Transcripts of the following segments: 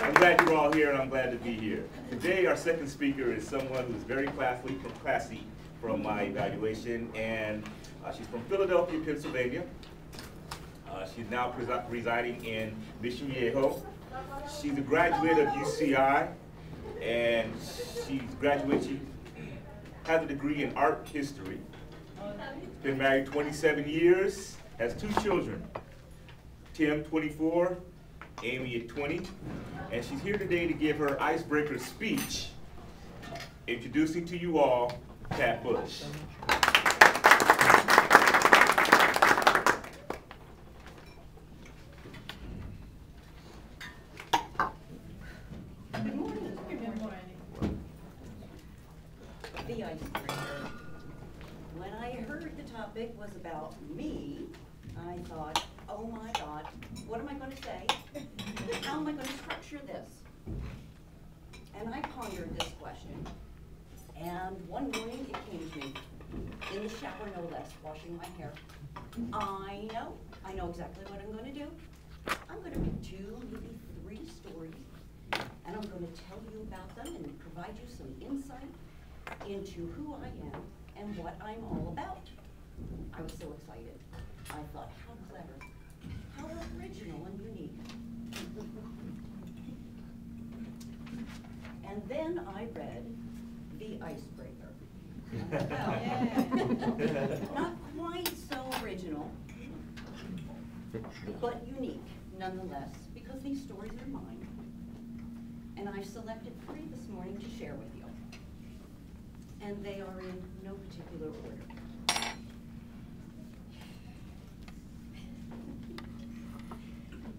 I'm glad you're all here, and I'm glad to be here. Today, our second speaker is someone who's very classy from my evaluation, and she's from Philadelphia, Pennsylvania. She's now residing in Mission Viejo. She's a graduate of UCI, and she has a degree in art history. Been married 27 years, has 2 children, Tim, 24, Amy at 20, and she's here today to give her icebreaker speech, introducing to you all Pat Bush. Good morning. Good morning. The icebreaker. When I heard the topic was about me, I thought, oh my God, what am I going to say? How am I going to structure this? And I pondered this question. And one morning it came to me, in the shower no less, washing my hair. I know exactly what I'm going to do. I'm going to pick 2, maybe 3 stories, and I'm going to tell you about them and provide you some insight into who I am and what I'm all about. I was so excited. I thought, how clever, how original and unique. And then I read The Icebreaker. Not quite so original, but unique nonetheless, because these stories are mine. And I've selected 3 this morning to share with you. And they are in no particular order.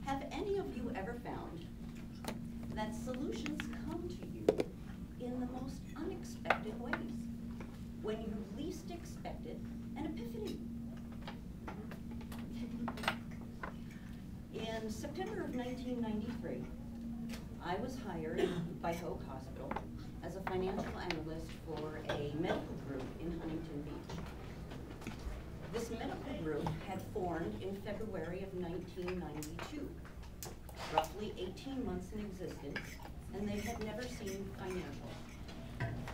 Have any of you ever found that solutions come to you in the most unexpected ways? When you least expected an epiphany? In September of 1993, I was hired by Hoag Hospital as a financial analyst for a medical group in Huntington Beach. This medical group had formed in February of 1992, roughly 18 months in existence, and they had never seen financials.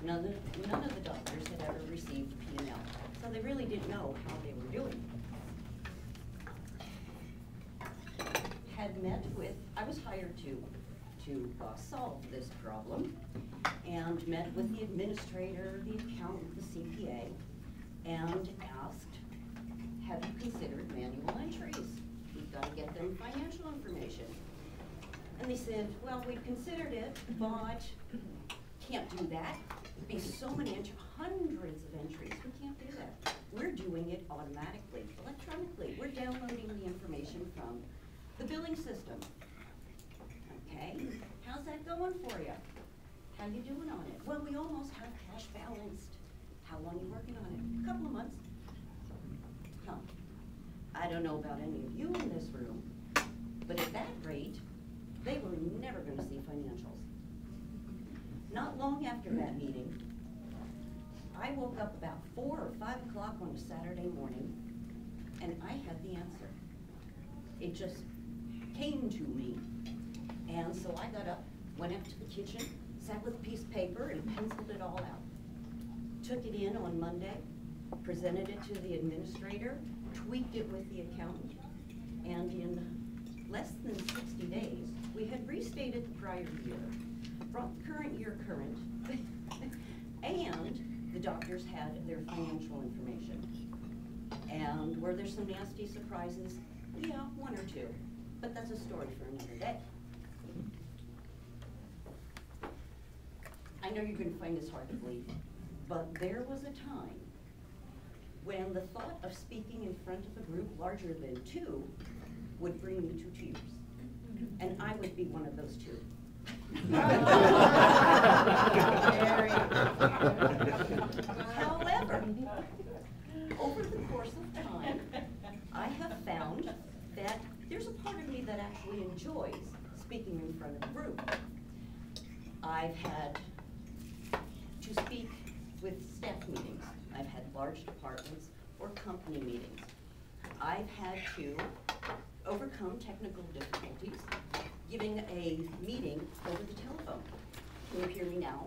None of the doctors had ever received P&L, so they really didn't know how they were doing. I was hired to solve this problem, and met with the administrator, the accountant, the CPA, and asked, have you considered manual entries? We've got to get them financial information. And they said, well, we've considered it, but can't do that. There'd be so many hundreds of entries. We can't do that. We're doing it automatically, electronically. We're downloading the information from the billing system. Okay, how's that going for you? How you doing on it? Well, we almost have cash balanced. How long you working on it? A couple of months. Huh. I don't know about any of you in this room, but at that rate, they were never going to see financials. Not long after that meeting, I woke up about 4 or 5 o'clock on a Saturday morning, and I had the answer. It just came to me. And so I got up, went up to the kitchen, sat with a piece of paper and penciled it all out. Took it in on Monday, presented it to the administrator, tweaked it with the accountant, and in less than 60 days, we had restated the prior year, brought the current year current, and the doctors had their financial information. And were there some nasty surprises? Yeah, 1 or 2, but that's a story for another day. I know you're going to find this hard to believe, but there was a time when the thought of speaking in front of a group larger than 2 would bring me to tears. And I would be one of those 2. However, over the course of time, I have found that there's a part of me that actually enjoys speaking in front of a group. I've had to speak with staff meetings. I've had large departments or company meetings. I've had to overcome technical difficulties, giving a meeting for Can you hear me now?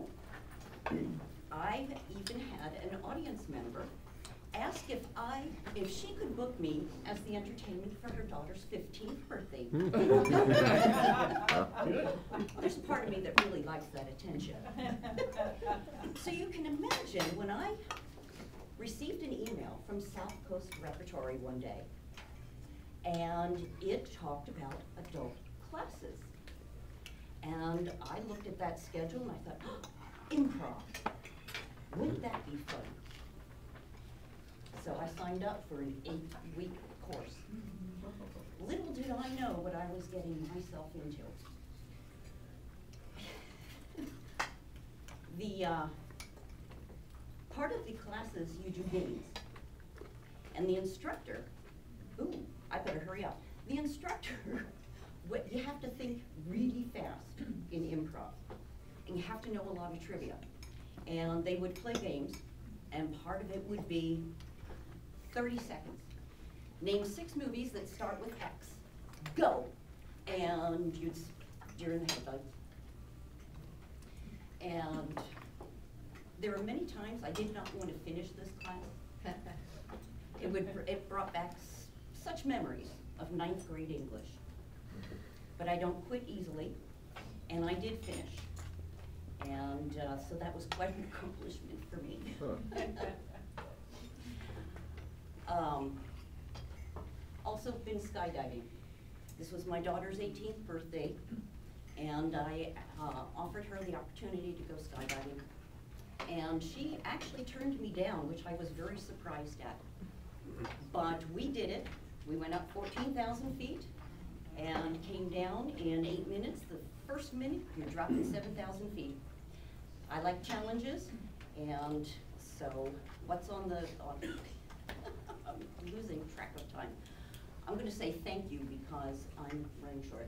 I've even had an audience member ask if she could book me as the entertainment for her daughter's 15th birthday. There's a part of me that really likes that attention. So you can imagine when I received an email from South Coast Repertory one day, and it talked about adult classes. And I looked at that schedule and I thought, oh, improv, wouldn't that be fun? So I signed up for an 8-week course. Little did I know what I was getting myself into. The part of the classes you do games, and the instructor, ooh, I better hurry up. The instructor, you have to think really fast in improv, and you have to know a lot of trivia. And they would play games, and part of it would be 30 seconds. Name 6 movies that start with X. Go! And you're in the headlights. And there were many times I did not want to finish this class. It brought back such memories of 9th grade English. But I don't quit easily, and I did finish. And so that was quite an accomplishment for me. Also been skydiving. This was my daughter's 18th birthday, and I offered her the opportunity to go skydiving. And she actually turned me down, which I was very surprised at. But we did it. We went up 14,000 feet and came down in 8 minutes. The first minute, you're dropping 7,000 feet. I like challenges, and so what's on the, I'm losing track of time. I'm going to say thank you because I'm running short.